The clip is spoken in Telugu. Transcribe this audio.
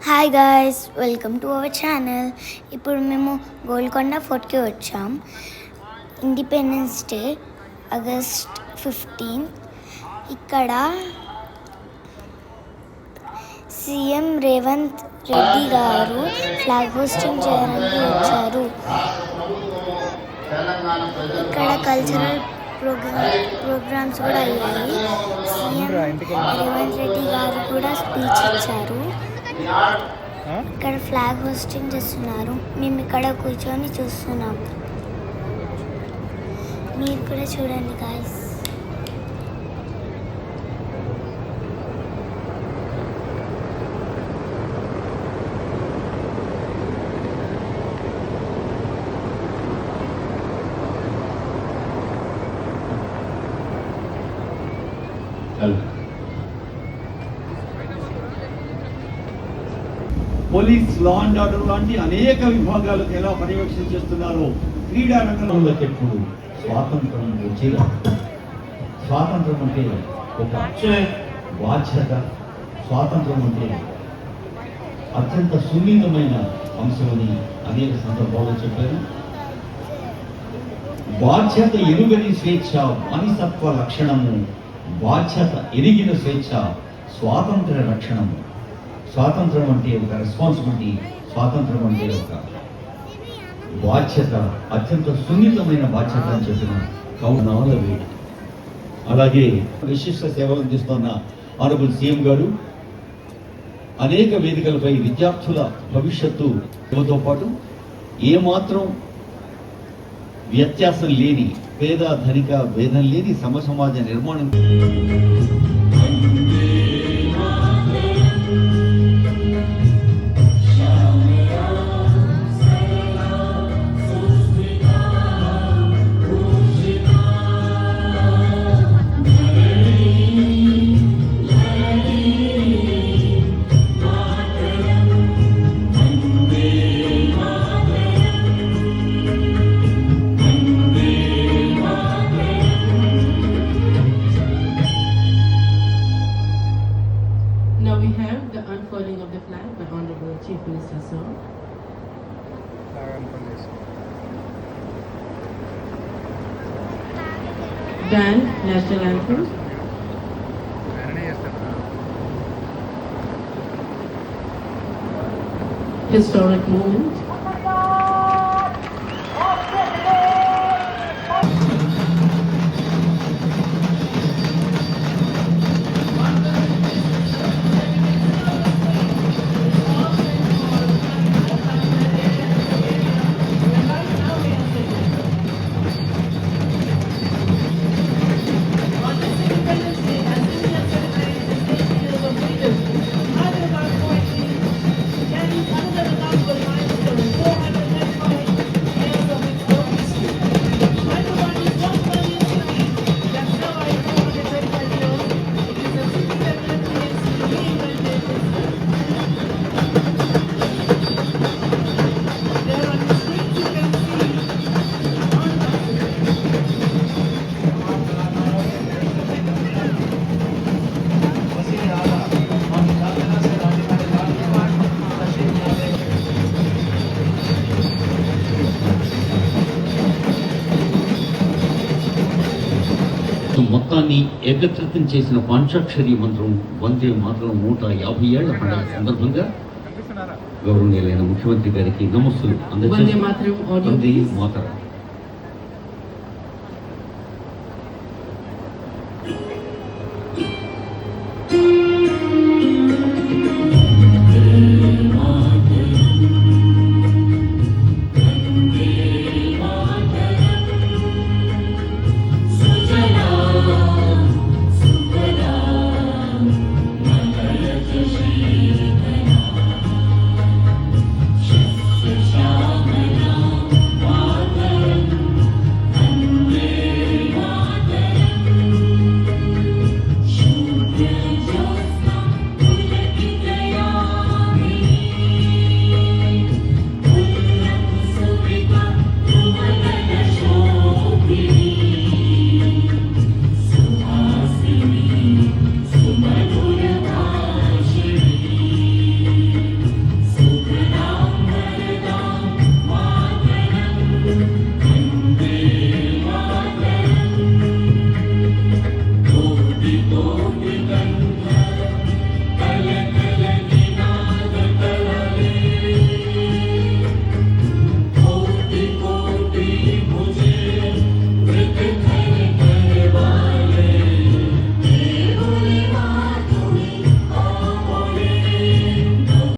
Hi guys, welcome to our channel. ఇప్పుడు మేము గోల్కొండ ఫోర్ట్కి వచ్చాం. Independence day August 15. ఇక్కడ సీఎం రేవంత్ రెడ్డి గారు ఫ్లాగ్ హోస్టింగ్ చేయడానికి వచ్చారు. ఇక్కడ కల్చరల్ ప్రోగ్రామ్స్ కూడా అయ్యాయి. సీఎం రేవంత్ రెడ్డి గారు కూడా స్పీచ్ ఇచ్చారు. ఇక్కడ ఫ్లాగ్ హోస్టింగ్ చేస్తున్నారు. మేము ఇక్కడ కూర్చొని చూస్తున్నాం. మీరు కూడా చూడండి guys. Police, law and order లాంటి అనేక విభాగాలకు ఎలా పర్యవేక్షణ చేస్తున్నారో క్రీడా రంగంలో ఎప్పుడు స్వాతంత్రం వచ్చిరా. స్వాతంత్రం అంటే ఒక బాధ్యత. స్వాతంత్రం అంటే అత్యంత సున్నితమైన అంశమని అనేక సందర్భాల్లో చెప్పారు. బాధ్యత ఎరుగని స్వేచ్ఛ మానసత్వ లక్షణము, బాధ్యత ఎరిగిన స్వేచ్ఛ స్వాతంత్ర లక్షణము. స్వాతంత్రం అంటే ఒక రెస్పాన్సిబిలిటీ, స్వాతంత్రం అంటే ఒక బాధ్యత, అత్యంత సున్నితమైన బాధ్యత అని చెప్పిన కౌనాలవి. అలాగే విశిష్ట సేవలు అందిస్తున్న ఆనరబుల్ సీఎం గారు అనేక వేదికలపై విద్యార్థుల భవిష్యత్తుతో పాటు ఏమాత్రం వ్యత్యాసం లేని, పేద ధనిక భేదం లేని సమసమాజ నిర్మాణం. Now we have the unfurling of the flag by Honorable Chief Minister Sir. Then National Anthem. Historic moment. మొత్తాన్ని ఏకత్రితం చేసిన పంచాక్షరి మంత్రం వందే మాత్రం 150 ఏళ్ల పండుగ సందర్భంగా గౌరవనీయులైన ముఖ్యమంత్రి గారికి నమస్సులు అందజేస్తూ వందే మాతరం.